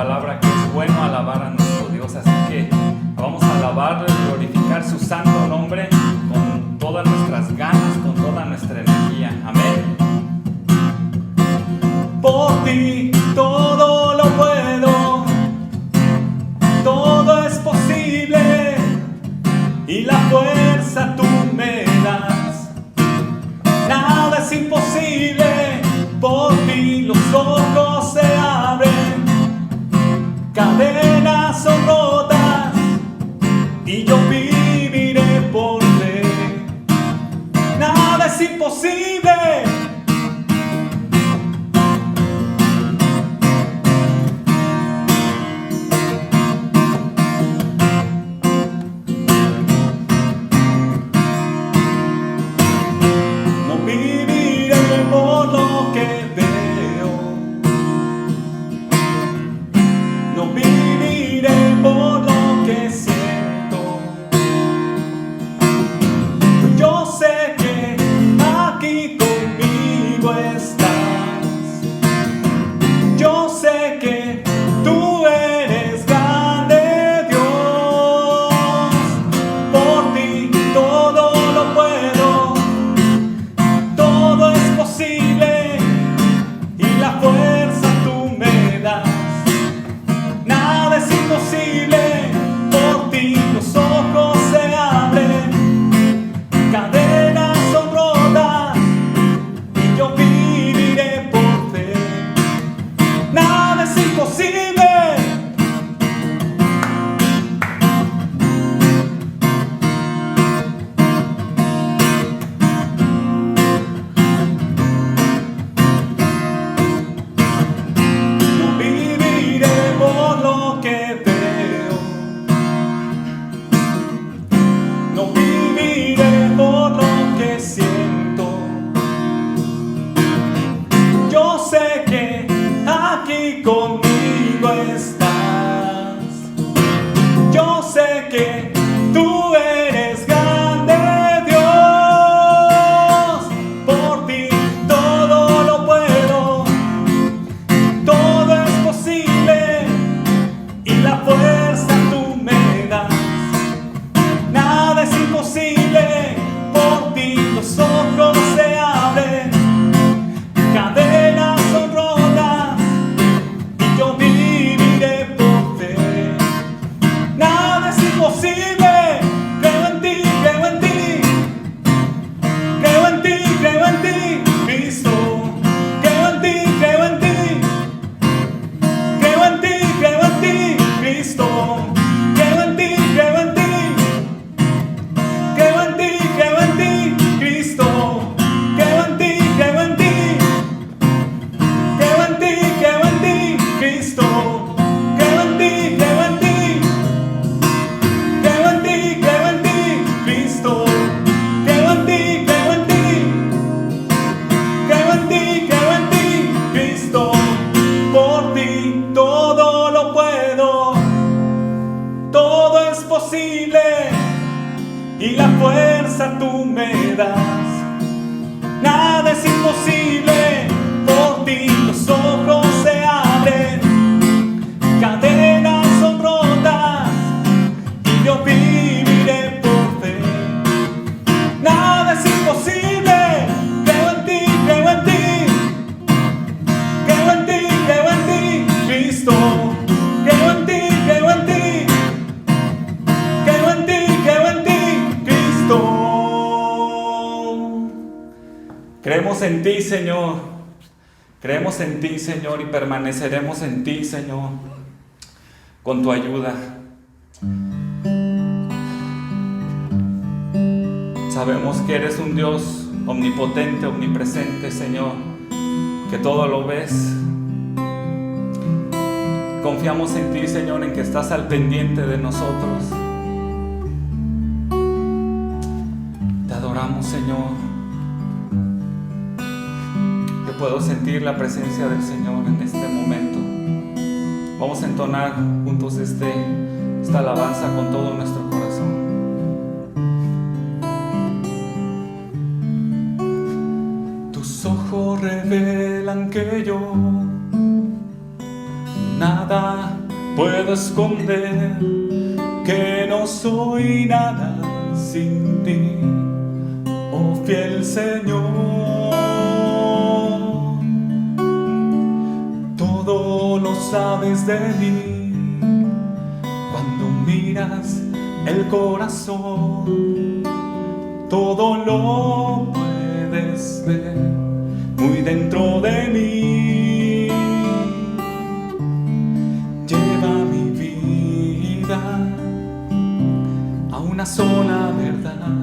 palabra que es bueno alabar a nuestro Dios. Así que vamos a alabarle, glorificar su santo nombre con todas nuestras ganas, con toda nuestra energía. Amén. Por ti todo lo puedo, todo es posible y la fuerza tú me das. Nada es imposible, por ti los ojos se abren, cadenas son rotas y yo viviré por fe. Nada es imposible. Y la fuerza tú me das. Nada es imposible, por ti los ojos se abren, cadenas son rotas y yo viviré por fe. Nada es imposible, creo en ti, creo en ti, creo en ti, creo en ti, Cristo. Creo en ti, creo en ti, creo en ti, creo en ti, Cristo. Creemos en ti, Señor. Creemos en ti, Señor, y permaneceremos en ti, Señor, con tu ayuda. Sabemos que eres un Dios omnipotente, omnipresente, Señor, que todo lo ves. Confiamos en ti, Señor, en que estás al pendiente de nosotros. Te adoramos, Señor. Yo puedo sentir la presencia del Señor en este momento. Vamos a entonar juntos esta alabanza con todo nuestro corazón. Tus ojos revelan que yo Nada puedo esconder, que no soy nada sin ti, oh fiel Señor. Todo lo sabes de mí, cuando miras el corazón, todo lo puedes ver muy dentro de mí. Lleva mi vida a una sola verdad,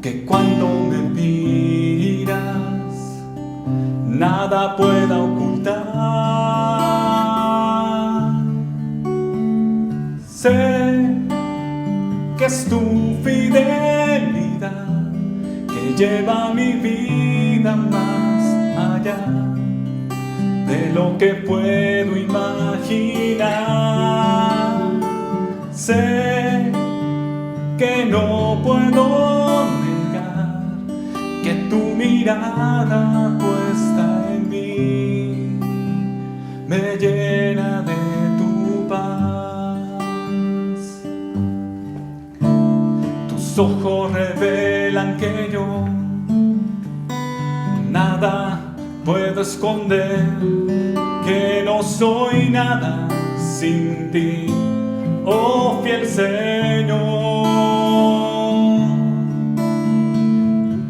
que cuando me miras nada pueda ocultar. Sé que es tu fidelidad que lleva mi vida más allá de lo que puedo imaginar. Sé que no puedo negar que tu mirada puesta en mí me llena de tu paz. Tus ojos revelan que yo nada puedo esconder, que no soy nada sin ti, oh fiel Señor.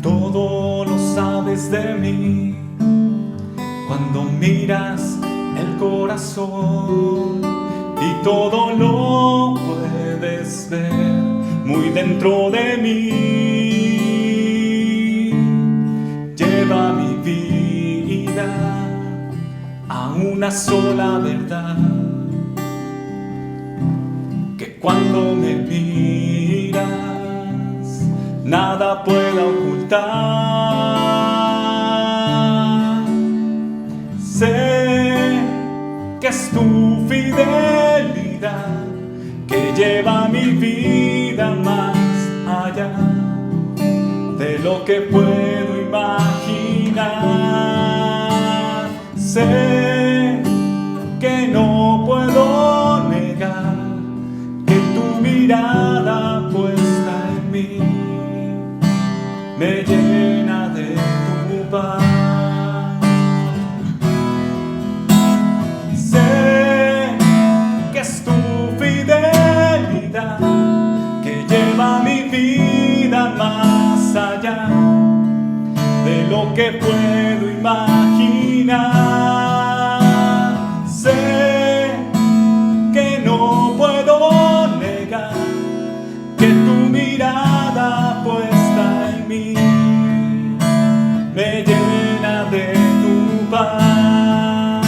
Todo lo sabes de mí, cuando miras el corazón, y todo lo puedes ver muy dentro de mí. Lleva mi vida a una sola verdad, que cuando me miras nada pueda ocultar. Sé que es tu fidelidad que lleva mi vida más allá de lo que puedo imaginar. Sé que no puedo negar que tu mirada puesta en mí me llena de tu paz. Sé que es tu fidelidad que lleva mi vida más allá de lo que puedo imaginar. Sé que no puedo negar que tu mirada puesta en mí me llena de tu paz.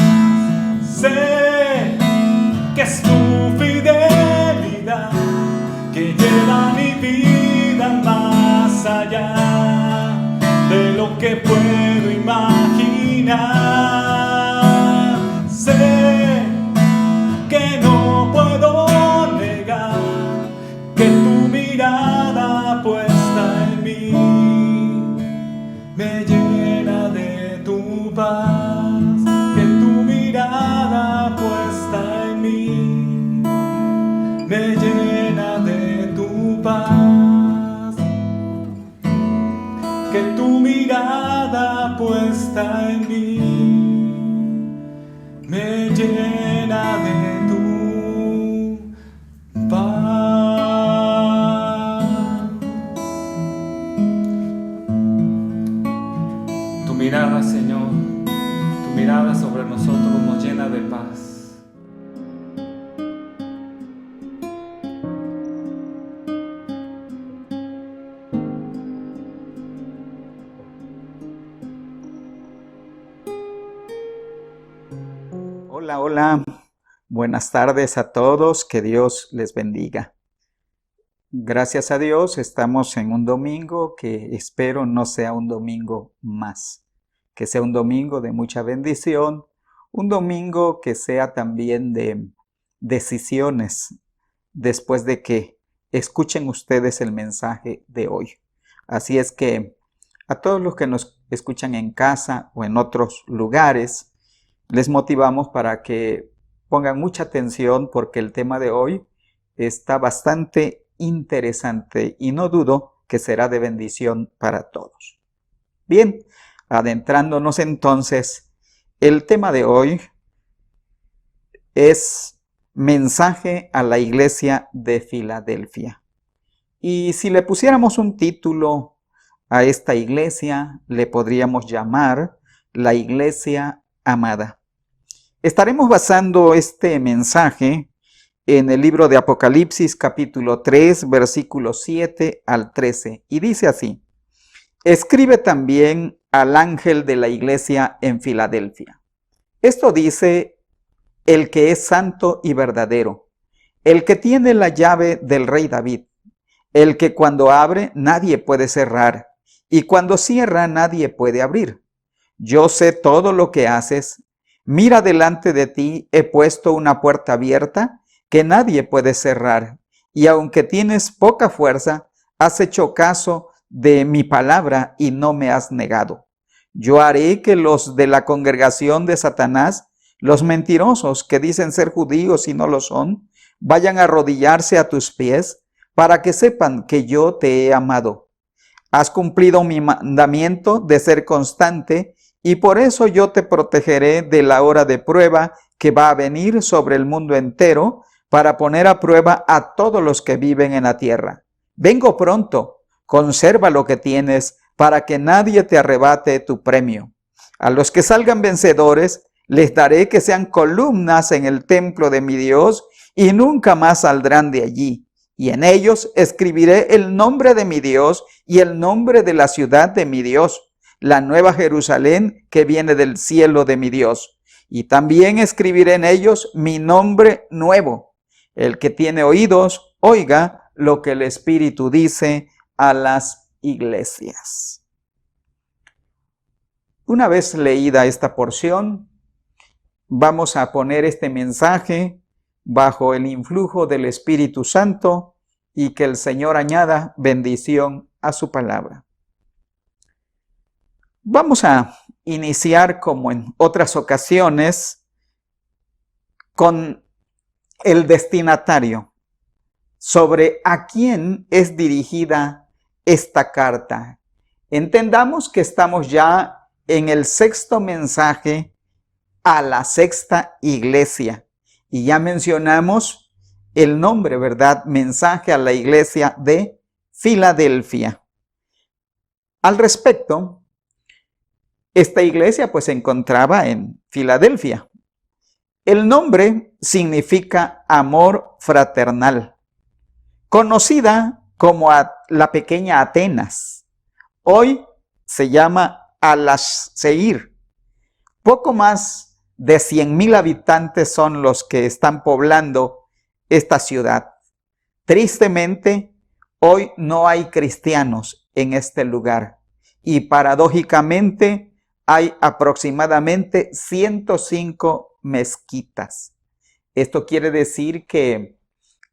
Sé que es tu fidelidad que lleva mi vida más allá de lo que puedo imaginar. Sé que no puedo negar que tu mirada puesta en mí me llena de tu paz, que tu mirada puesta en mí me llena de tu paz, que tu mirada puesta en mí me llena de tu paz. Tu mirada, Señor, tu mirada sobre nosotros nos llena de paz. Hola, hola, buenas tardes a todos, que Dios les bendiga. Gracias a Dios estamos en un domingo que espero no sea un domingo más, que sea un domingo de mucha bendición, un domingo que sea también de decisiones después de que escuchen ustedes el mensaje de hoy. Así es que a todos los que nos escuchan en casa o en otros lugares, les motivamos para que pongan mucha atención porque el tema de hoy está bastante interesante y no dudo que será de bendición para todos. Bien, adentrándonos entonces, el tema de hoy es mensaje a la iglesia de Filadelfia. Y si le pusiéramos un título a esta iglesia, le podríamos llamar la iglesia amada. Estaremos basando este mensaje en el libro de Apocalipsis capítulo 3, versículos 7 al 13, y dice así: escribe también al ángel de la iglesia en Filadelfia. Esto dice el que es santo y verdadero, el que tiene la llave del rey David, el que cuando abre nadie puede cerrar, y cuando cierra nadie puede abrir. Yo sé todo lo que haces. Mira, delante de ti he puesto una puerta abierta que nadie puede cerrar, y aunque tienes poca fuerza, has hecho caso de mi palabra y no me has negado. Yo haré que los de la congregación de Satanás, los mentirosos que dicen ser judíos y no lo son, vayan a arrodillarse a tus pies para que sepan que yo te he amado. Has cumplido mi mandamiento de ser constante y por eso yo te protegeré de la hora de prueba que va a venir sobre el mundo entero para poner a prueba a todos los que viven en la tierra. Vengo pronto, conserva lo que tienes para que nadie te arrebate tu premio. A los que salgan vencedores les daré que sean columnas en el templo de mi Dios y nunca más saldrán de allí. Y en ellos escribiré el nombre de mi Dios y el nombre de la ciudad de mi Dios, la nueva Jerusalén que viene del cielo de mi Dios. Y también escribiré en ellos mi nombre nuevo. El que tiene oídos, oiga lo que el Espíritu dice a las iglesias. Una vez leída esta porción, vamos a poner este mensaje bajo el influjo del Espíritu Santo y que el Señor añada bendición a su palabra. Vamos a iniciar, como en otras ocasiones, con el destinatario, sobre a quién es dirigida esta carta. Entendamos que estamos ya en el sexto mensaje a la sexta iglesia. Y ya mencionamos el nombre, ¿verdad? Mensaje a la iglesia de Filadelfia. Al respecto, esta iglesia pues se encontraba en Filadelfia. El nombre significa amor fraternal, conocida como la pequeña Atenas. Hoy se llama Al-Seir. Poco más de 100,000 habitantes son los que están poblando esta ciudad. Tristemente, hoy no hay cristianos en este lugar y paradójicamente hay aproximadamente 105 mezquitas. Esto quiere decir que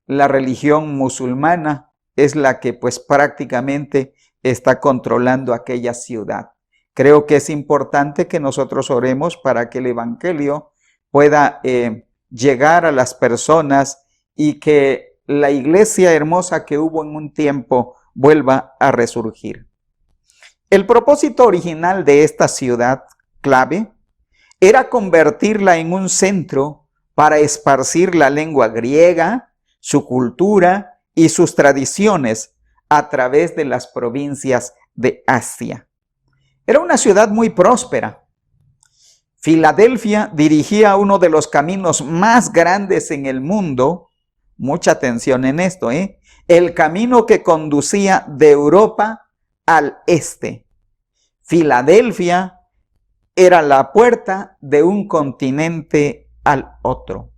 la religión musulmana es la que pues prácticamente está controlando aquella ciudad. Creo que es importante que nosotros oremos para que el evangelio pueda llegar a las personas y que la iglesia hermosa que hubo en un tiempo vuelva a resurgir. El propósito original de esta ciudad clave era convertirla en un centro para esparcir la lengua griega, su cultura y sus tradiciones a través de las provincias de Asia. Era una ciudad muy próspera. Filadelfia dirigía uno de los caminos más grandes en el mundo. Mucha atención en esto, el camino que conducía de Europa al este. Filadelfia era la puerta de un continente al otro.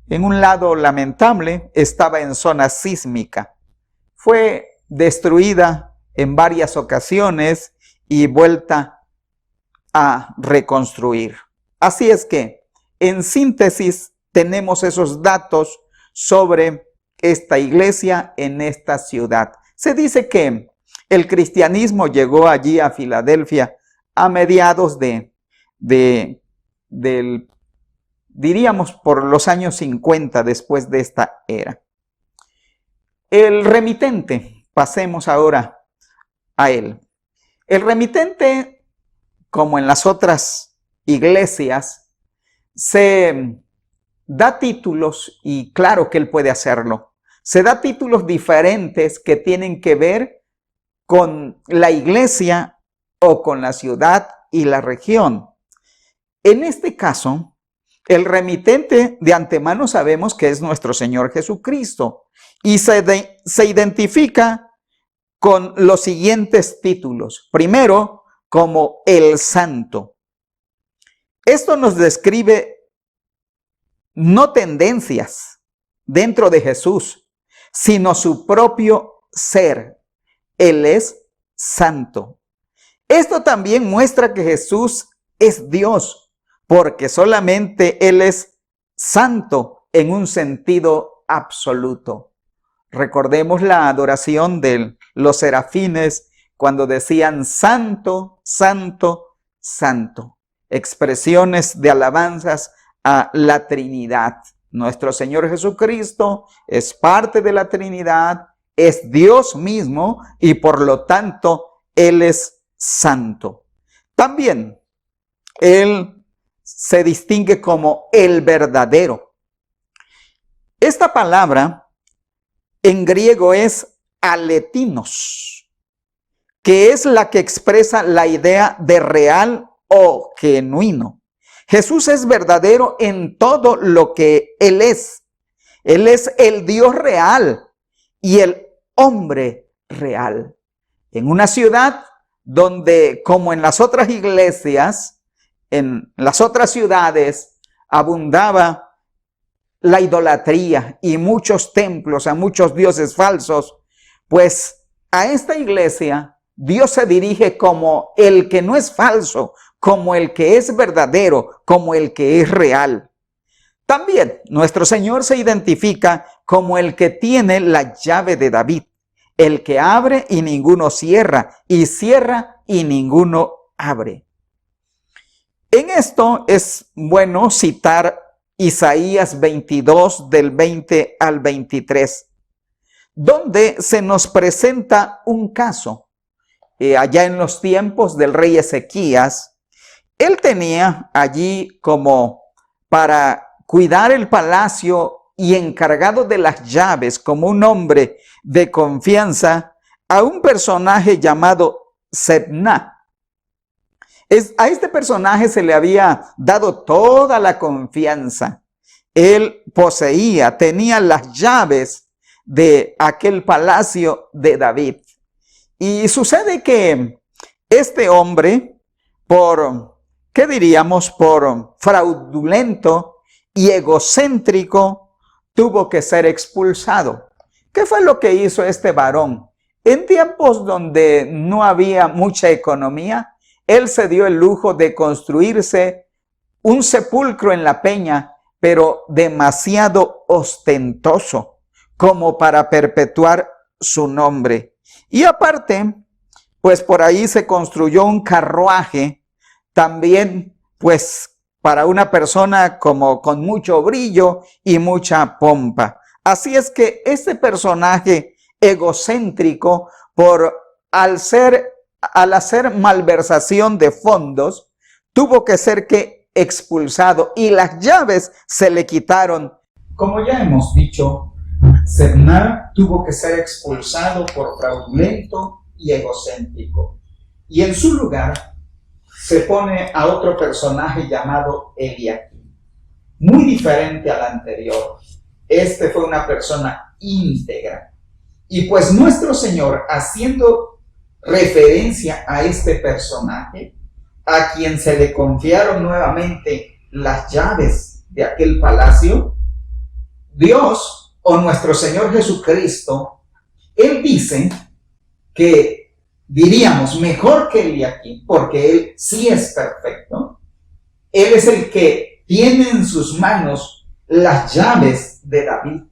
En un lado lamentable estaba en zona sísmica. Fue destruida en varias ocasiones y vuelta a reconstruir. Así es que, en síntesis, tenemos esos datos sobre esta iglesia en esta ciudad. Se dice que el cristianismo llegó allí a Filadelfia a mediados diríamos por los años 50 después de esta era. El remitente, pasemos ahora a él. El remitente, como en las otras iglesias, se da títulos, y claro que él puede hacerlo. Se da títulos diferentes que tienen que ver con la iglesia o con la ciudad y la región. En este caso, el remitente de antemano sabemos que es nuestro Señor Jesucristo y se identifica con los siguientes títulos. Primero, como el Santo. Esto nos describe no tendencias dentro de Jesús, sino su propio ser. Él es santo. Esto también muestra que Jesús es Dios, porque solamente Él es santo en un sentido absoluto. Recordemos la adoración de los serafines cuando decían santo, santo, santo. Expresiones de alabanzas a la Trinidad. Nuestro Señor Jesucristo es parte de la Trinidad, es Dios mismo y por lo tanto Él es santo. También Él se distingue como el verdadero. Esta palabra en griego es aletinos, que es la que expresa la idea de real o genuino. Jesús es verdadero en todo lo que Él es. Él es el Dios real y el hombre real. En una ciudad donde, como en las otras iglesias, en las otras ciudades, abundaba la idolatría y muchos templos a muchos dioses falsos, pues a esta iglesia Dios se dirige como el que no es falso, como el que es verdadero, como el que es real. También nuestro Señor se identifica como el que tiene la llave de David, el que abre y ninguno cierra, y cierra y ninguno abre. En esto es bueno citar Isaías 22 del 20 al 23, donde se nos presenta un caso. Allá en los tiempos del rey Ezequías, él tenía allí como para cuidar el palacio y encargado de las llaves como un hombre de confianza a un personaje llamado Sebna. A este personaje se le había dado toda la confianza. Él tenía las llaves de aquel palacio de David. Y sucede que este hombre, por fraudulento y egocéntrico, tuvo que ser expulsado. ¿Qué fue lo que hizo este varón? En tiempos donde no había mucha economía, él se dio el lujo de construirse un sepulcro en la peña, pero demasiado ostentoso como para perpetuar su nombre. Y aparte, pues por ahí se construyó un carruaje también, pues para una persona como con mucho brillo y mucha pompa. Así es que este personaje egocéntrico, al hacer malversación de fondos, tuvo que ser expulsado y las llaves se le quitaron. Como ya hemos dicho, Sebna tuvo que ser expulsado por fraudulento y egocéntrico. Y en su lugar se pone a otro personaje llamado Eliaquim, muy diferente al anterior. Este fue una persona íntegra. Y pues nuestro Señor, haciendo referencia a este personaje, a quien se le confiaron nuevamente las llaves de aquel palacio, Dios o nuestro Señor Jesucristo, Él dice que diríamos mejor que Eliaquim, porque Él sí es perfecto. Él es el que tiene en sus manos las llaves de David,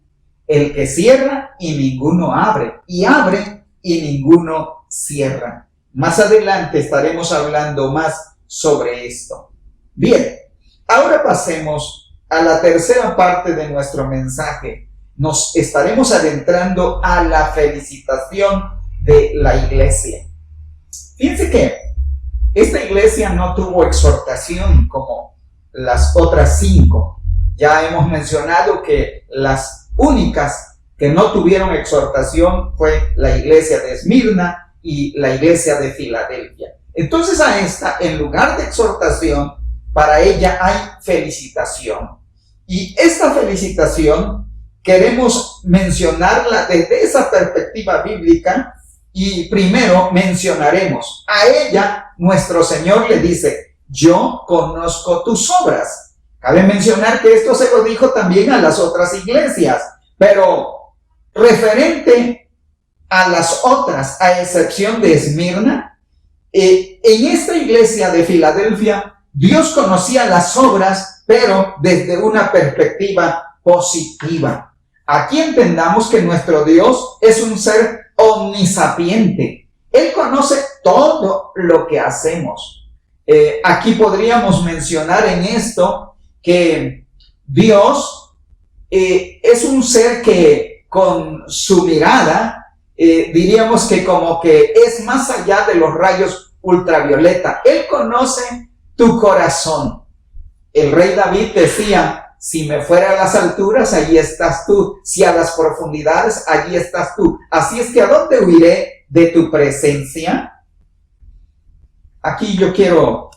el que cierra y ninguno abre, y abre y ninguno cierra. Más adelante estaremos hablando más sobre esto. Bien, ahora pasemos a la tercera parte de nuestro mensaje. Nos estaremos adentrando a la felicitación de la iglesia. Fíjense que esta iglesia no tuvo exhortación como las otras 5. Ya hemos mencionado que las únicas que no tuvieron exhortación fue la iglesia de Esmirna y la iglesia de Filadelfia. Entonces a esta, en lugar de exhortación, para ella hay felicitación. Y esta felicitación queremos mencionarla desde esa perspectiva bíblica y primero mencionaremos a ella. Nuestro Señor le dice: yo conozco tus obras. Cabe mencionar que esto se lo dijo también a las otras iglesias, pero referente a las otras, a excepción de Esmirna, en esta iglesia de Filadelfia, Dios conocía las obras, pero desde una perspectiva positiva. Aquí entendamos que nuestro Dios es un ser omnisapiente. Él conoce todo lo que hacemos. Aquí podríamos mencionar en esto que Dios es un ser que con su mirada, diríamos que como que es más allá de los rayos ultravioleta. Él conoce tu corazón. El rey David decía: si me fuera a las alturas, allí estás tú. Si a las profundidades, allí estás tú. Así es que ¿a dónde huiré de tu presencia? Aquí yo quiero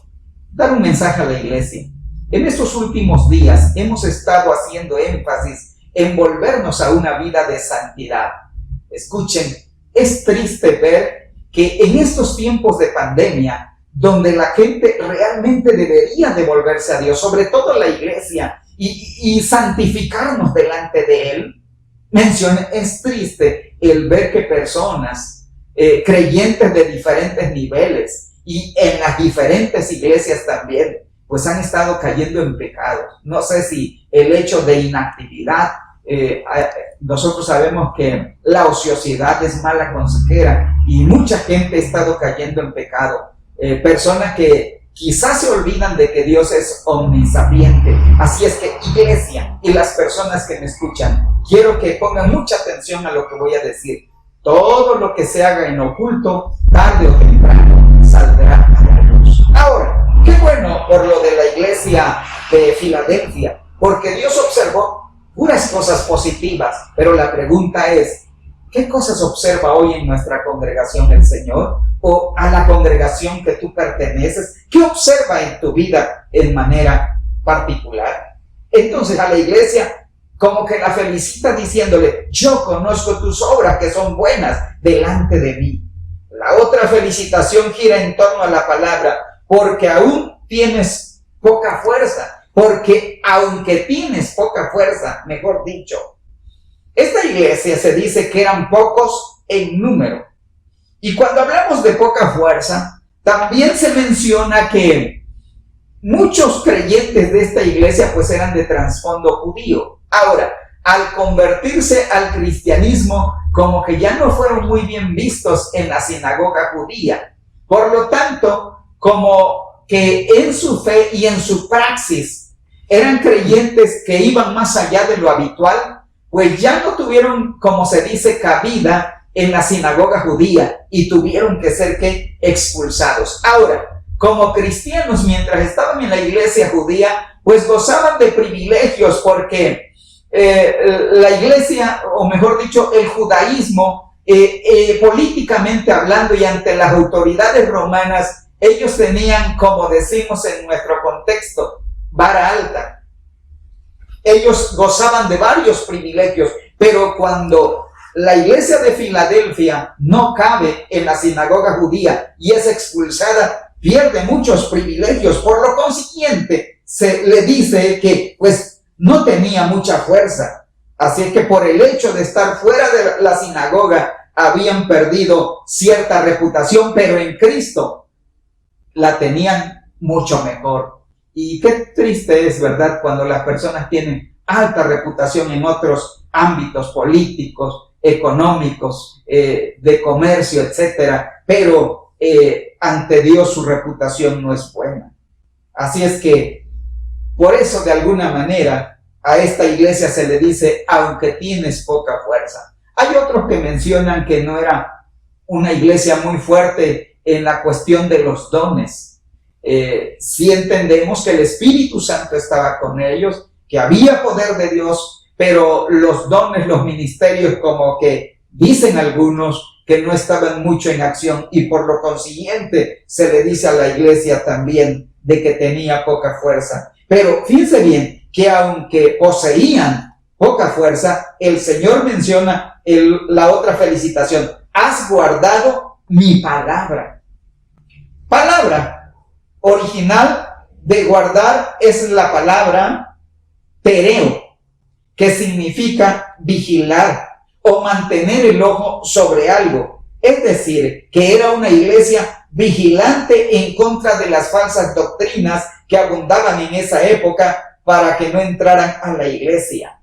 dar un mensaje a la iglesia. En estos últimos días hemos estado haciendo énfasis en volvernos a una vida de santidad. Escuchen, es triste ver que en estos tiempos de pandemia, donde la gente realmente debería de volverse a Dios, sobre todo la iglesia, y santificarnos delante de Él, es triste el ver que personas, creyentes de diferentes niveles, y en las diferentes iglesias también, pues han estado cayendo en pecados. No sé si el hecho de inactividad, nosotros sabemos que la ociosidad es mala consejera, y mucha gente ha estado cayendo en pecado. Personas que quizás se olvidan de que Dios es omnisapiente. Así es que, iglesia y las personas que me escuchan, quiero que pongan mucha atención a lo que voy a decir. Todo lo que se haga en oculto, tarde o temprano, saldrá a la luz. Ahora, qué bueno por lo de la iglesia de Filadelfia, porque Dios observó puras cosas positivas, pero la pregunta es: ¿qué cosas observa hoy en nuestra congregación el Señor? O a la congregación que tú perteneces, ¿qué observa en tu vida en manera particular? Entonces a la iglesia como que la felicita diciéndole: yo conozco tus obras que son buenas delante de mí. La otra felicitación gira en torno a la palabra: porque aún tienes poca fuerza. Porque aunque tienes poca fuerza, mejor dicho, esta iglesia se dice que eran pocos en número. Y cuando hablamos de poca fuerza, también se menciona que muchos creyentes de esta iglesia pues eran de trasfondo judío. Ahora, al convertirse al cristianismo, como que ya no fueron muy bien vistos en la sinagoga judía. Por lo tanto, como que en su fe y en su praxis eran creyentes que iban más allá de lo habitual, pues ya no tuvieron, como se dice, cabida en la sinagoga judía y tuvieron que ser expulsados. Ahora, como cristianos, mientras estaban en la iglesia judía, pues gozaban de privilegios, porque la iglesia, o mejor dicho, el judaísmo, políticamente hablando y ante las autoridades romanas, ellos tenían, como decimos en nuestro contexto, vara alta. Ellos gozaban de varios privilegios, pero cuando la iglesia de Filadelfia no cabe en la sinagoga judía y es expulsada, pierde muchos privilegios. Por lo consiguiente, se le dice que pues no tenía mucha fuerza. Así es que por el hecho de estar fuera de la sinagoga habían perdido cierta reputación, pero en Cristo la tenían mucho mejor. Y qué triste es, ¿verdad?, cuando las personas tienen alta reputación en otros ámbitos políticos, económicos, de comercio, etcétera, pero ante Dios su reputación no es buena. Así es que, por eso de alguna manera, a esta iglesia se le dice, aunque tienes poca fuerza. Hay otros que mencionan que no era una iglesia muy fuerte en la cuestión de los dones. Sí entendemos que el Espíritu Santo estaba con ellos, que había poder de Dios, pero los dones, los ministerios, como que dicen algunos que no estaban mucho en acción, y por lo consiguiente se le dice a la iglesia también de que tenía poca fuerza. Pero fíjense bien que aunque poseían poca fuerza, el Señor menciona la otra felicitación: has guardado mi palabra. Palabra original de guardar es la palabra tereo, que significa vigilar o mantener el ojo sobre algo. Es decir, que era una iglesia vigilante en contra de las falsas doctrinas que abundaban en esa época, para que no entraran a la iglesia.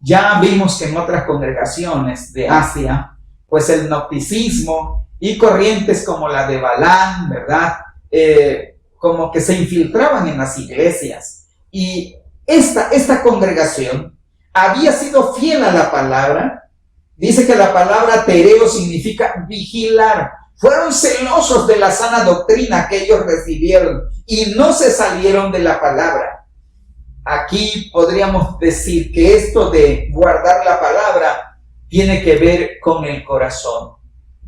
Ya vimos que en otras congregaciones de Asia, pues el gnosticismo y corrientes como la de Balaam, ¿verdad? Como que se infiltraban en las iglesias. Y esta congregación había sido fiel a la palabra. Dice que la palabra tereo significa vigilar. Fueron celosos de la sana doctrina que ellos recibieron y no se salieron de la palabra. Aquí podríamos decir que esto de guardar la palabra tiene que ver con el corazón.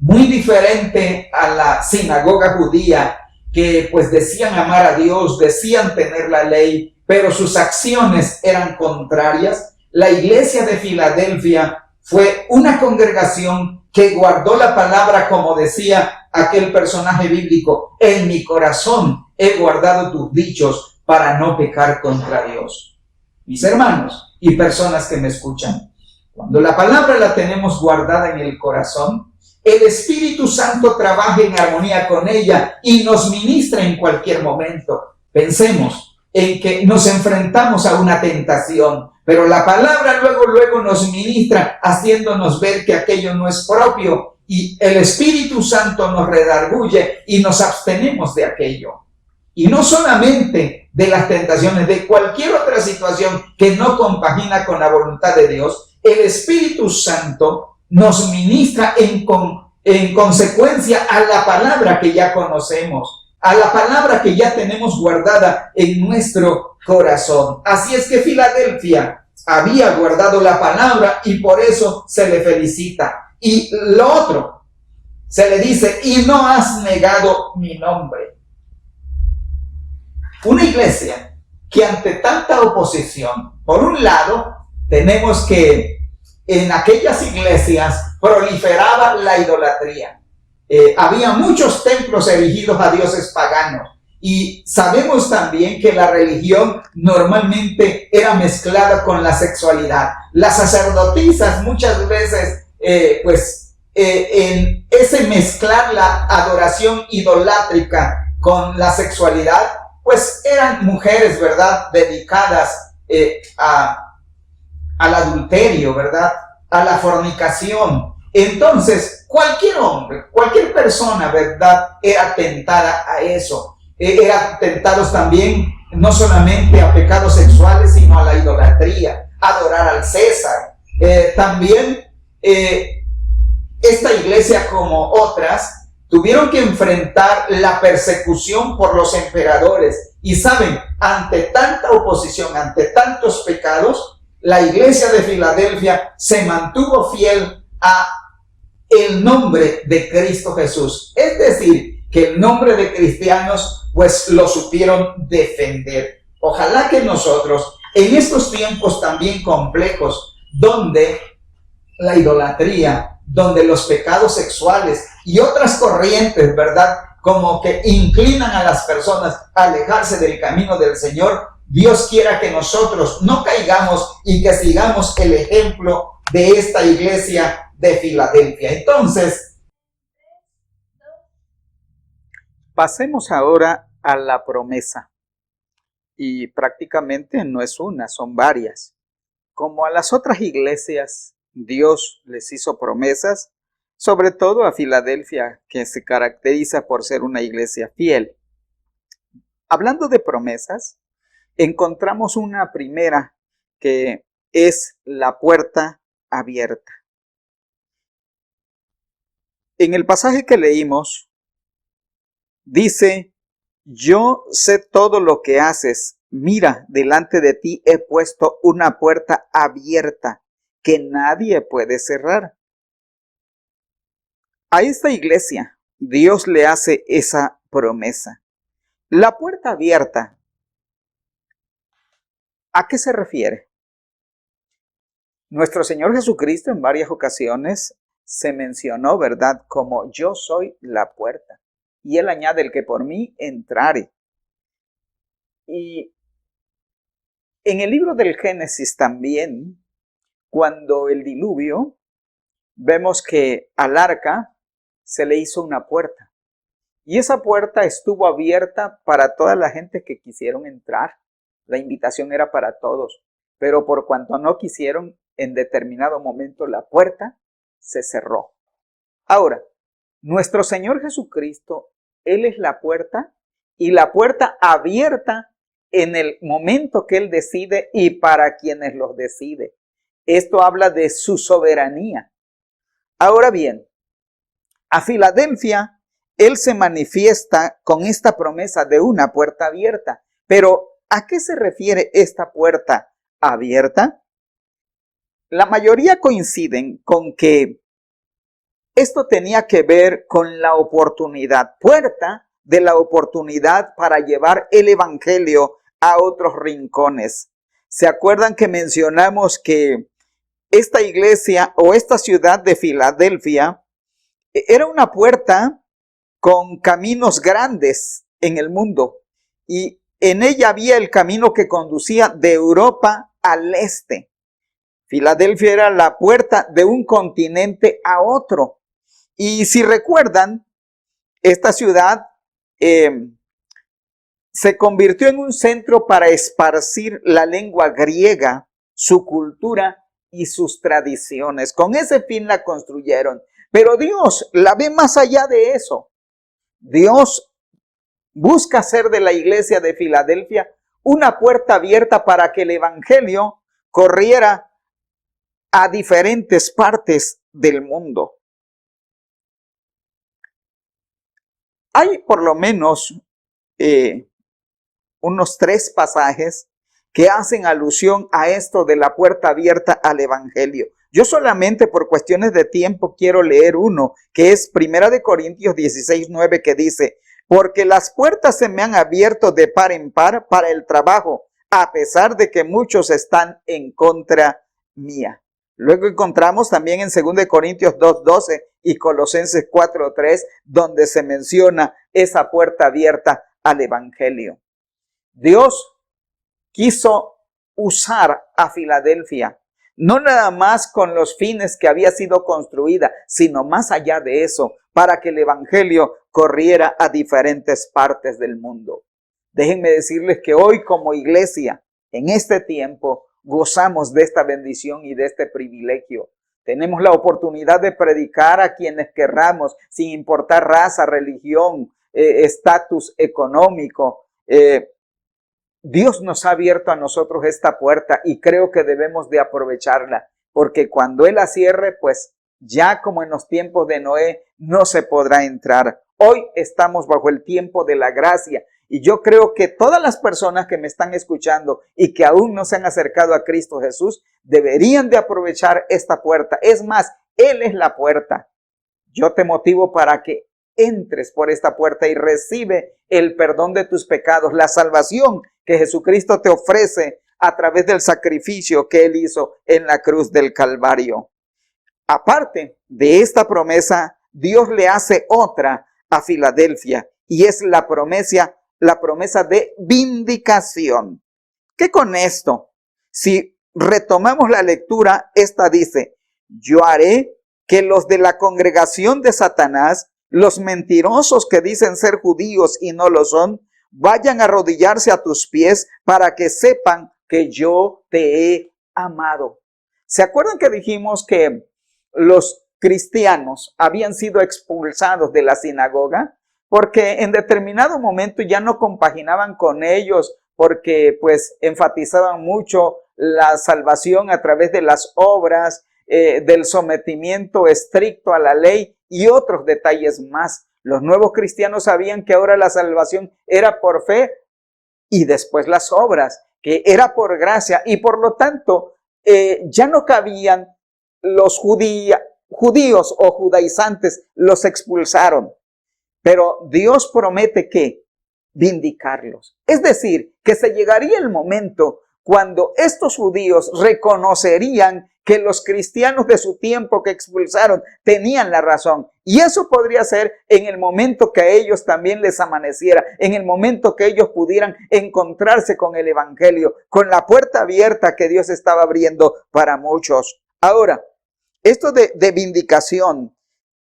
Muy diferente a la sinagoga judía, que pues decían amar a Dios, decían tener la ley, pero sus acciones eran contrarias. La iglesia de Filadelfia fue una congregación que guardó la palabra, como decía aquel personaje bíblico: en mi corazón he guardado tus dichos para no pecar contra Dios. Mis hermanos y personas que me escuchan, cuando la palabra la tenemos guardada en el corazón, el Espíritu Santo trabaja en armonía con ella y nos ministra en cualquier momento. Pensemos en que nos enfrentamos a una tentación, pero la palabra luego nos ministra, haciéndonos ver que aquello no es propio, y el Espíritu Santo nos redarguye y nos abstenemos de aquello. Y no solamente de las tentaciones, de cualquier otra situación que no compagina con la voluntad de Dios, el Espíritu Santo nos ministra en consecuencia a la palabra que ya conocemos, a la palabra que ya tenemos guardada en nuestro corazón. Así es que Filadelfia había guardado la palabra y por eso se le felicita. Y lo otro, se le dice: y no has negado mi nombre. Una iglesia que ante tanta oposición, por un lado, tenemos que en aquellas iglesias proliferaba la idolatría. Había muchos templos erigidos a dioses paganos. Y sabemos también que la religión normalmente era mezclada con la sexualidad. Las sacerdotisas muchas veces, en ese mezclar la adoración idolátrica con la sexualidad, pues eran mujeres, ¿verdad?, dedicadas al adulterio, ¿verdad?, a la fornicación. Entonces, cualquier hombre, cualquier persona, ¿verdad?, era tentada a eso. Eran tentados también no solamente a pecados sexuales, sino a la idolatría, adorar al César. También esta iglesia, como otras, tuvieron que enfrentar la persecución por los emperadores. Y saben, ante tanta oposición, ante tantos pecados, la iglesia de Filadelfia se mantuvo fiel a el nombre de Cristo Jesús. Es decir, que el nombre de cristianos pues lo supieron defender. Ojalá que nosotros, en estos tiempos también complejos, donde la idolatría, donde los pecados sexuales y otras corrientes, ¿verdad?, como que inclinan a las personas a alejarse del camino del Señor, Dios quiera que nosotros no caigamos y que sigamos el ejemplo de esta iglesia de Filadelfia. Entonces, pasemos ahora a la promesa. Y prácticamente no es una, son varias. Como a las otras iglesias, Dios les hizo promesas, sobre todo a Filadelfia, que se caracteriza por ser una iglesia fiel. Hablando de promesas, encontramos una primera que es la puerta abierta. En el pasaje que leímos, dice: yo sé todo lo que haces. Mira, delante de ti he puesto una puerta abierta que nadie puede cerrar. A esta iglesia, Dios le hace esa promesa. La puerta abierta, ¿a qué se refiere? Nuestro Señor Jesucristo en varias ocasiones se mencionó, ¿verdad?, como yo soy la puerta. Y Él añade: el que por mí entrare. Y en el libro del Génesis también, cuando el diluvio, vemos que al arca se le hizo una puerta. Y esa puerta estuvo abierta para toda la gente que quisieron entrar. La invitación era para todos. Pero por cuanto no quisieron, en determinado momento la puerta se cerró. Ahora, nuestro Señor Jesucristo, Él es la puerta, y la puerta abierta en el momento que Él decide y para quienes los decide. Esto habla de su soberanía. Ahora bien, a Filadelfia, Él se manifiesta con esta promesa de una puerta abierta. Pero, ¿a qué se refiere esta puerta abierta? La mayoría coinciden con que esto tenía que ver con la oportunidad, puerta de la oportunidad para llevar el evangelio a otros rincones. ¿Se acuerdan que mencionamos que esta iglesia o esta ciudad de Filadelfia era una puerta con caminos grandes en el mundo? Y en ella había el camino que conducía de Europa al este. Filadelfia era la puerta de un continente a otro. Y si recuerdan, esta ciudad se convirtió en un centro para esparcir la lengua griega, su cultura y sus tradiciones. Con ese fin la construyeron. Pero Dios la ve más allá de eso. Dios busca hacer de la iglesia de Filadelfia una puerta abierta para que el evangelio corriera a diferentes partes del mundo. Hay por lo menos unos 3 pasajes que hacen alusión a esto de la puerta abierta al evangelio. Yo solamente por cuestiones de tiempo quiero leer uno, que es 1 Corintios 16:9, que dice: porque las puertas se me han abierto de par en par para el trabajo, a pesar de que muchos están en contra mía. Luego encontramos también en 2 Corintios 2:12 y Colosenses 4:3, donde se menciona esa puerta abierta al evangelio. Dios quiso usar a Filadelfia, no nada más con los fines que había sido construida, sino más allá de eso, para que el evangelio corriera a diferentes partes del mundo. Déjenme decirles que hoy como iglesia, en este tiempo, gozamos de esta bendición y de este privilegio. Tenemos la oportunidad de predicar a quienes querramos, sin importar raza, religión, estatus económico. Dios nos ha abierto a nosotros esta puerta y creo que debemos de aprovecharla, porque cuando Él la cierre, pues ya como en los tiempos de Noé, no se podrá entrar. Hoy estamos bajo el tiempo de la gracia y yo creo que todas las personas que me están escuchando y que aún no se han acercado a Cristo Jesús, deberían de aprovechar esta puerta. Es más, Él es la puerta. Yo te motivo para que entres por esta puerta y recibe el perdón de tus pecados, la salvación que Jesucristo te ofrece a través del sacrificio que Él hizo en la cruz del Calvario. Aparte de esta promesa, Dios le hace otra a Filadelfia y es la promesa de vindicación. ¿Qué con esto? Si retomamos la lectura, esta dice: yo haré que los de la congregación de Satanás, los mentirosos que dicen ser judíos y no lo son, vayan a arrodillarse a tus pies para que sepan que yo te he amado. ¿Se acuerdan que dijimos que los cristianos habían sido expulsados de la sinagoga? porque en determinado momento ya no compaginaban con ellos, porque pues enfatizaban mucho la salvación a través de las obras, del sometimiento estricto a la ley y otros detalles más. Los nuevos cristianos sabían que ahora la salvación era por fe y después las obras, que era por gracia, y por lo tanto ya no cabían los judíos o judaizantes, los expulsaron. Pero Dios promete que vindicarlos. Es decir, que se llegaría el momento cuando estos judíos reconocerían que los cristianos de su tiempo que expulsaron tenían la razón. Y eso podría ser en el momento que a ellos también les amaneciera, en el momento que ellos pudieran encontrarse con el evangelio, con la puerta abierta que Dios estaba abriendo para muchos. Ahora, esto de vindicación,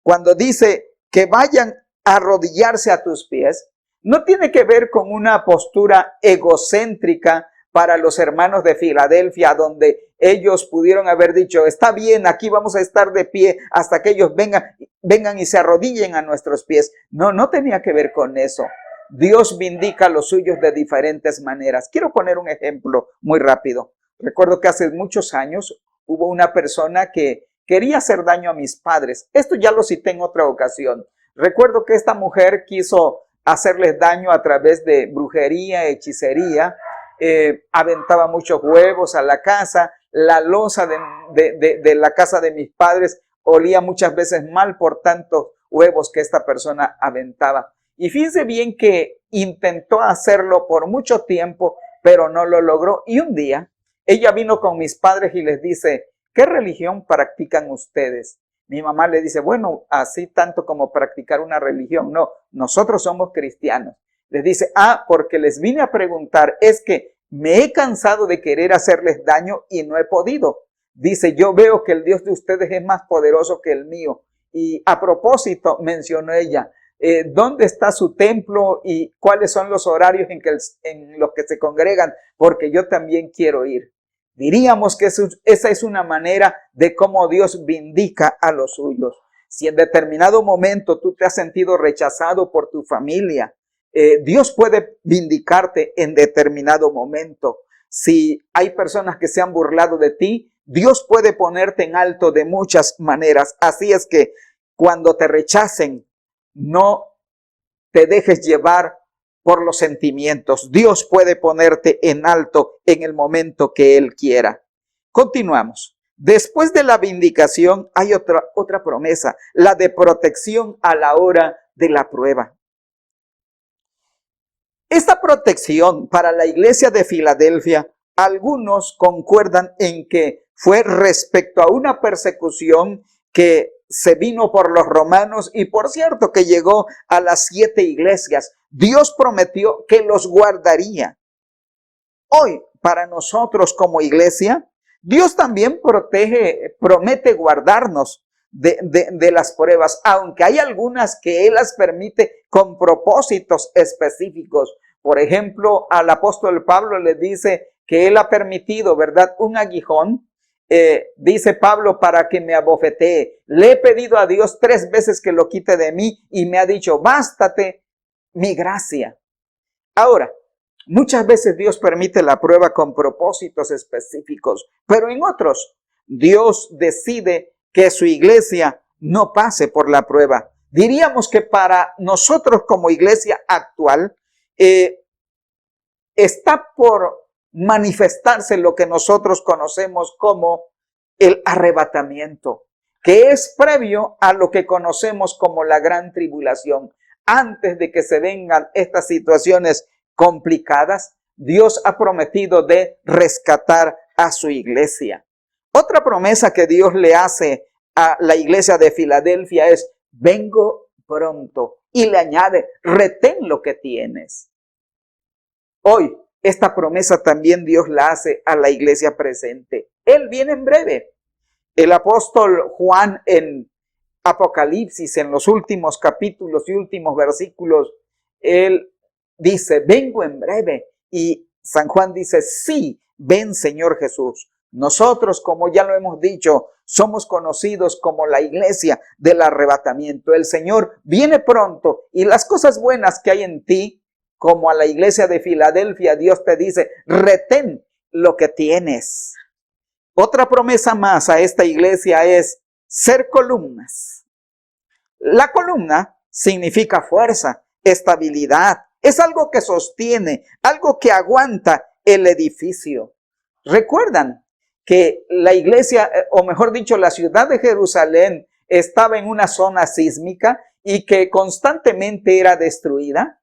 cuando dice que vayan a arrodillarse a tus pies, no tiene que ver con una postura egocéntrica para los hermanos de Filadelfia, donde ellos pudieron haber dicho, está bien, aquí vamos a estar de pie hasta que ellos vengan y se arrodillen a nuestros pies. No, no tenía que ver con eso. Dios vindica a los suyos de diferentes maneras. Quiero poner un ejemplo muy rápido. Recuerdo que hace muchos años hubo una persona que quería hacer daño a mis padres. Esto ya lo cité en otra ocasión. Recuerdo que esta mujer quiso hacerles daño a través de brujería, hechicería, aventaba muchos huevos a la casa, la loza de la casa de mis padres olía muchas veces mal por tantos huevos que esta persona aventaba. Y fíjense bien que intentó hacerlo por mucho tiempo, pero no lo logró. Y un día ella vino con mis padres y les dice, ¿qué religión practican ustedes? Mi mamá le dice, bueno, así tanto como practicar una religión. No, nosotros somos cristianos. Les dice, porque les vine a preguntar, es que me he cansado de querer hacerles daño y no he podido. Dice, yo veo que el Dios de ustedes es más poderoso que el mío. Y a propósito, mencionó ella, ¿dónde está su templo y cuáles son los horarios en los que se congregan? Porque yo también quiero ir. Diríamos que esa es una manera de cómo Dios vindica a los suyos. Si en determinado momento tú te has sentido rechazado por tu familia, Dios puede vindicarte en determinado momento. Si hay personas que se han burlado de ti, Dios puede ponerte en alto de muchas maneras. Así es que cuando te rechacen, no te dejes llevar por los sentimientos. Dios puede ponerte en alto en el momento que Él quiera. Continuamos. Después de la vindicación hay otra promesa, la de protección a la hora de la prueba. Esta protección para la iglesia de Filadelfia, algunos concuerdan en que fue respecto a una persecución que se vino por los romanos y por cierto que llegó a las 7 iglesias. Dios prometió que los guardaría. Hoy, para nosotros como iglesia, Dios también promete guardarnos de las pruebas, aunque hay algunas que Él las permite con propósitos específicos. Por ejemplo, al apóstol Pablo le dice que Él ha permitido, ¿verdad?, un aguijón. Dice Pablo, para que me abofetee. Le he pedido a Dios 3 veces que lo quite de mí y me ha dicho, bástate mi gracia. Ahora, muchas veces Dios permite la prueba con propósitos específicos, pero en otros, Dios decide que su iglesia no pase por la prueba. Diríamos que para nosotros como iglesia actual, está por manifestarse lo que nosotros conocemos como el arrebatamiento, que es previo a lo que conocemos como la gran tribulación. Antes de que se vengan estas situaciones complicadas, Dios ha prometido de rescatar a su iglesia. Otra promesa que Dios le hace a la iglesia de Filadelfia es, vengo pronto, y le añade, retén lo que tienes. Hoy, esta promesa también Dios la hace a la iglesia presente. Él viene en breve. El apóstol Juan en Apocalipsis, en los últimos capítulos y últimos versículos, él dice, vengo en breve. Y San Juan dice, sí, ven Señor Jesús. Nosotros, como ya lo hemos dicho, somos conocidos como la iglesia del arrebatamiento. El Señor viene pronto y las cosas buenas que hay en ti, como a la iglesia de Filadelfia, Dios te dice, retén lo que tienes. Otra promesa más a esta iglesia es ser columnas. La columna significa fuerza, estabilidad. Es algo que sostiene, algo que aguanta el edificio. ¿Recuerdan que la iglesia, o mejor dicho, la ciudad de Jerusalén estaba en una zona sísmica y que constantemente era destruida?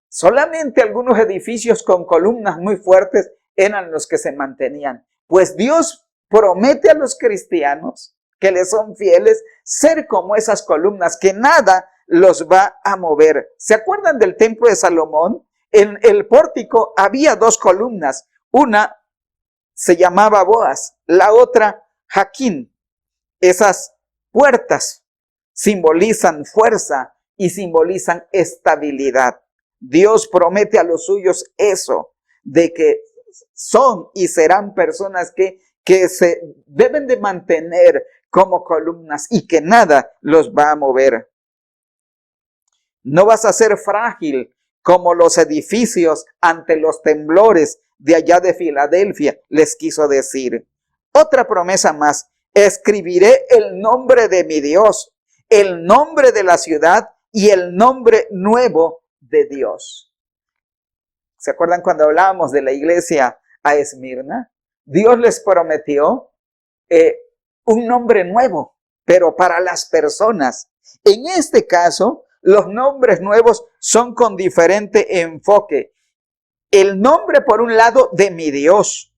Solamente algunos edificios con columnas muy fuertes eran los que se mantenían. Pues Dios promete a los cristianos que le son fieles ser como esas columnas, que nada los va a mover. ¿Se acuerdan del templo de Salomón? En el pórtico había dos columnas. Una se llamaba Boaz, la otra Jaquín. Esas puertas simbolizan fuerza y simbolizan estabilidad. Dios promete a los suyos eso, de que son y serán personas que se deben de mantener como columnas y que nada los va a mover. No vas a ser frágil como los edificios ante los temblores de allá de Filadelfia, les quiso decir. Otra promesa más, escribiré el nombre de mi Dios, el nombre de la ciudad y el nombre nuevo de Dios. ¿Se acuerdan cuando hablábamos de la iglesia a Esmirna? Dios les prometió un nombre nuevo, pero para las personas. En este caso, los nombres nuevos son con diferente enfoque. El nombre, por un lado, de mi Dios,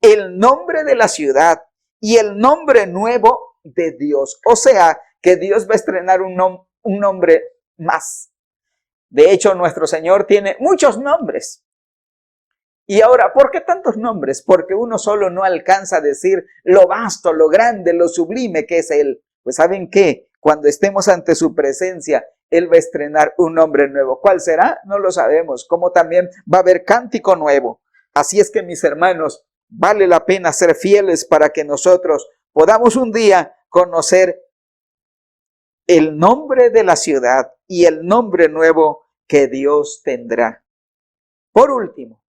el nombre de la ciudad y el nombre nuevo de Dios. O sea, que Dios va a estrenar un nombre más. De hecho, nuestro Señor tiene muchos nombres. Y ahora, ¿por qué tantos nombres? Porque uno solo no alcanza a decir lo vasto, lo grande, lo sublime que es Él. Pues ¿saben qué? Cuando estemos ante su presencia, Él va a estrenar un nombre nuevo. ¿Cuál será? No lo sabemos. Como también va a haber cántico nuevo. Así es que, mis hermanos, vale la pena ser fieles para que nosotros podamos un día conocer el nombre de la ciudad y el nombre nuevo que Dios tendrá. Por último,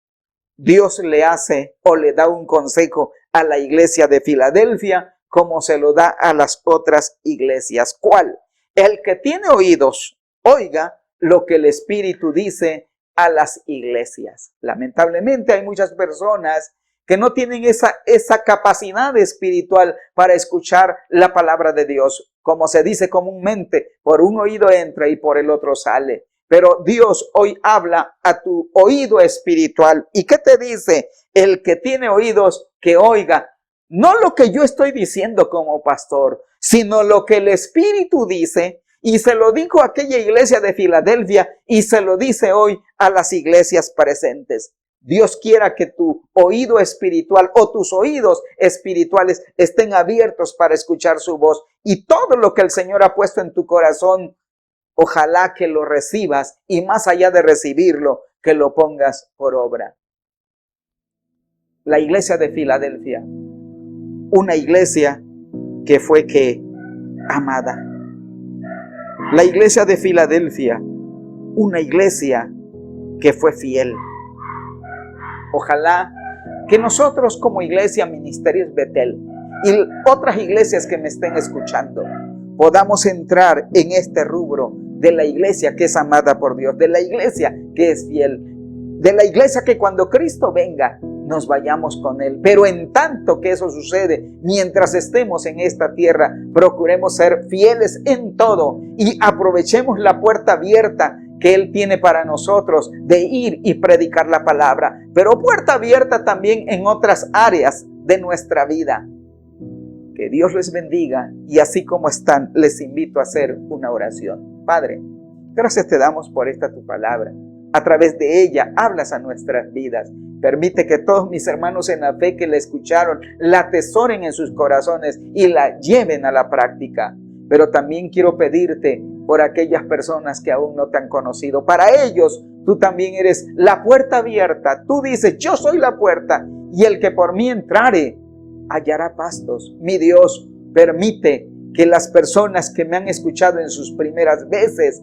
Dios le hace o le da un consejo a la iglesia de Filadelfia como se lo da a las otras iglesias. ¿Cuál? El que tiene oídos, oiga lo que el Espíritu dice a las iglesias. Lamentablemente hay muchas personas que no tienen esa capacidad espiritual para escuchar la palabra de Dios. Como se dice comúnmente, por un oído entra y por el otro sale. Pero Dios hoy habla a tu oído espiritual. ¿Y qué te dice? El que tiene oídos, que oiga. No lo que yo estoy diciendo como pastor, sino lo que el Espíritu dice. Y se lo dijo a aquella iglesia de Filadelfia y se lo dice hoy a las iglesias presentes. Dios quiera que tu oído espiritual o tus oídos espirituales estén abiertos para escuchar su voz. Y todo lo que el Señor ha puesto en tu corazón, ojalá que lo recibas y más allá de recibirlo, que lo pongas por obra. La iglesia de Filadelfia, una iglesia que fue amada. La iglesia de Filadelfia, una iglesia que fue fiel. Ojalá que nosotros como iglesia Ministerios Betel y otras iglesias que me estén escuchando podamos entrar en este rubro de la iglesia que es amada por Dios, de la iglesia que es fiel, de la iglesia que cuando Cristo venga nos vayamos con Él. Pero en tanto que eso sucede, mientras estemos en esta tierra, procuremos ser fieles en todo y aprovechemos la puerta abierta que Él tiene para nosotros de ir y predicar la palabra, pero puerta abierta también en otras áreas de nuestra vida. Que Dios les bendiga y así como están, les invito a hacer una oración. Padre, gracias te damos por esta tu palabra. A través de ella hablas a nuestras vidas. Permite que todos mis hermanos en la fe que la escucharon la atesoren en sus corazones y la lleven a la práctica. Pero también quiero pedirte por aquellas personas que aún no te han conocido. Para ellos, tú también eres la puerta abierta. Tú dices, yo soy la puerta y el que por mí entrare hallará pastos. Mi Dios, permite que las personas que me han escuchado en sus primeras veces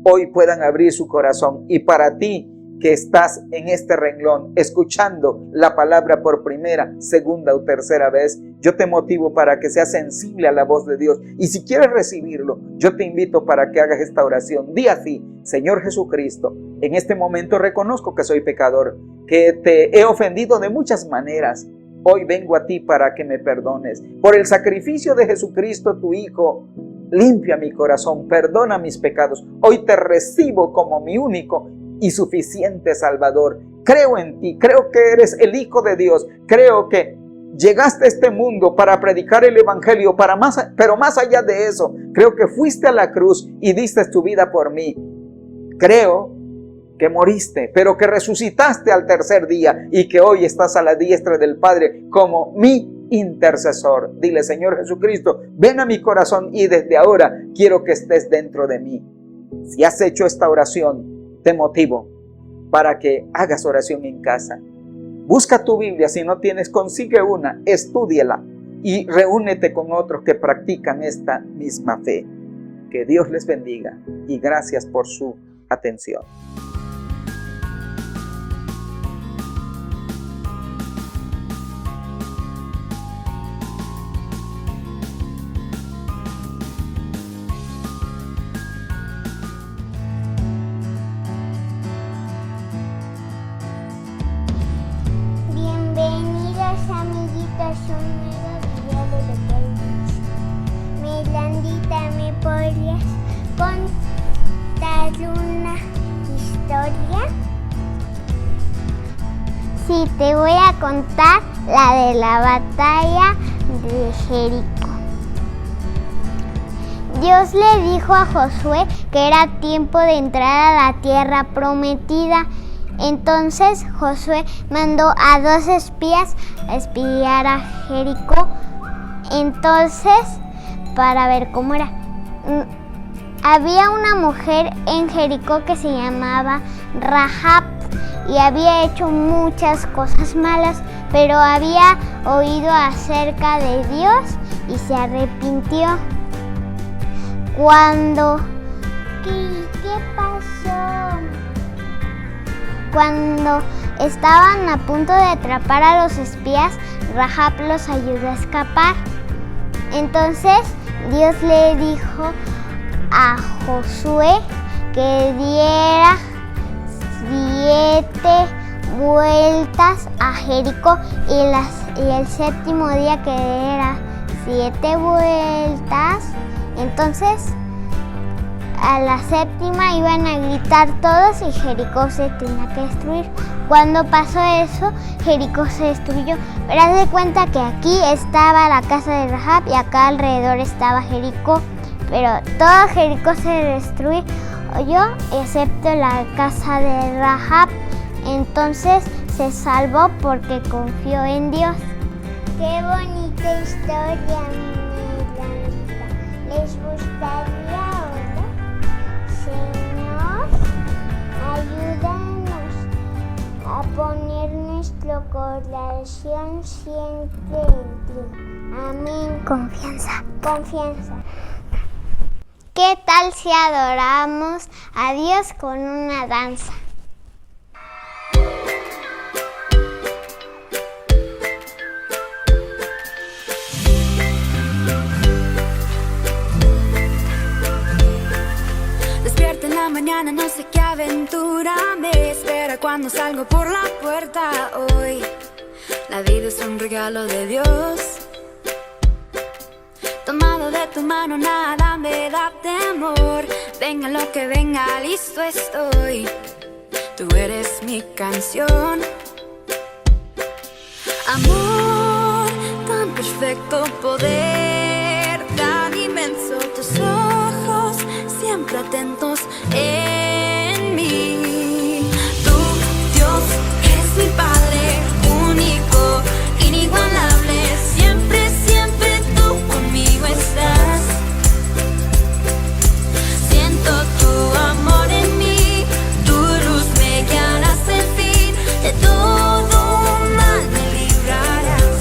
hoy puedan abrir su corazón. Y para ti que estás en este renglón escuchando la palabra por primera, segunda o tercera vez, yo te motivo para que seas sensible a la voz de Dios. Y si quieres recibirlo, yo te invito para que hagas esta oración. Di así: Señor Jesucristo, en este momento reconozco que soy pecador, que te he ofendido de muchas maneras. Hoy vengo a ti para que me perdones. Por el sacrificio de Jesucristo, tu Hijo, limpia mi corazón, perdona mis pecados. Hoy te recibo como mi único y suficiente Salvador. Creo en ti, creo que eres el Hijo de Dios, creo que llegaste a este mundo para predicar el Evangelio, pero más allá de eso, creo que fuiste a la cruz y diste tu vida por mí. Creo que moriste, pero que resucitaste al tercer día y que hoy estás a la diestra del Padre como mi intercesor. Dile: Señor Jesucristo, ven a mi corazón y desde ahora quiero que estés dentro de mí. Si has hecho esta oración, te motivo para que hagas oración en casa. Busca tu Biblia, si no tienes, consigue una, estúdiala y reúnete con otros que practican esta misma fe. Que Dios les bendiga y gracias por su atención. Amiguitos, un nuevo video de Betelgeuse. Melandita, ¿me podrías contar una historia? Sí, te voy a contar la de la batalla de Jericó. Dios le dijo a Josué que era tiempo de entrar a la tierra prometida. Entonces Josué mandó a 2 espías a espiar a Jericó. Entonces, para ver cómo era. Había una mujer en Jericó que se llamaba Rahab y había hecho muchas cosas malas, pero había oído acerca de Dios y se arrepintió. ¿Qué pasó? Cuando estaban a punto de atrapar a los espías, Rahab los ayudó a escapar. Entonces Dios le dijo a Josué que diera 7 vueltas a Jericó y el séptimo día que diera 7 vueltas. Entonces a la séptima iban a gritar todos y Jericó se tenía que destruir. Cuando pasó eso, Jericó se destruyó. Pero haz de cuenta que aquí estaba la casa de Rahab y acá alrededor estaba Jericó. Pero todo Jericó se destruyó, excepto la casa de Rahab. Entonces se salvó porque confió en Dios. ¡Qué bonita historia, Melandita! ¿Les gustaría ahora? Señor, ayúdanos a poner nuestro corazón siempre en ti. Amén. Confianza. ¿Qué tal si adoramos a Dios con una danza? Despierto en la mañana, no sé qué aventura me espera cuando salgo por la puerta hoy. La vida es un regalo de Dios. Tomado de tu mano, nada me da temor. Venga lo que venga, listo estoy. Tú eres mi canción. Amor tan perfecto, poder tan inmenso. Tus ojos siempre atentos en mí. Tú, Dios, eres mi Padre único, inigualable. Siempre, siempre tú conmigo estás. Siento tu amor en mí, tu luz me guiará hasta el fin. De todo mal me librarás.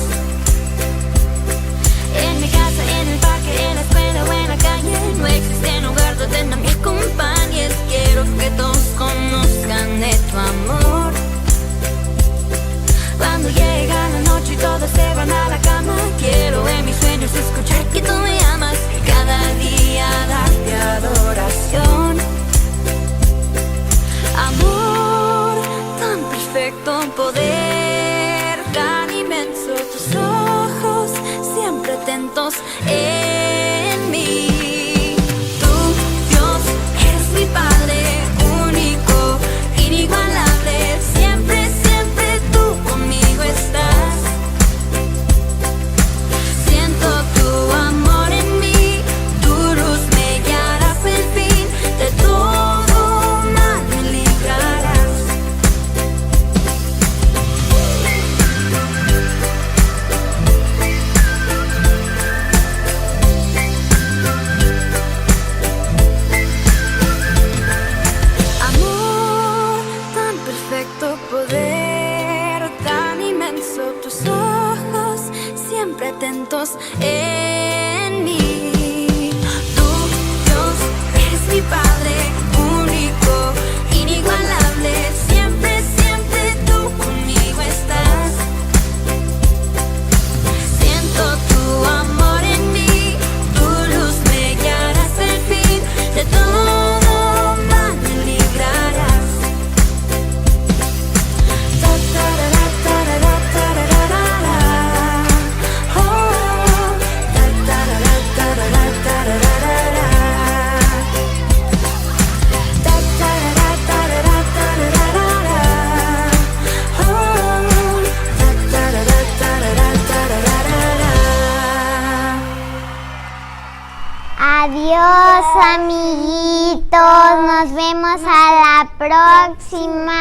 contentos en mí. Tú, Dios, eres mi Padre, único, inigualable. Siempre, siempre tú conmigo estás. Siento tu amor en mí, tu luz me guiará hasta el fin. De todo mal me librarás. Ta, tarara, tarara, tararara. Oh, ta, tarara, tarara, tararara. Ta, tarara, tarara, tararara. Oh, ta, tarara, tarara, tararara. Adiós, amiguitos. Nos vemos a la próxima.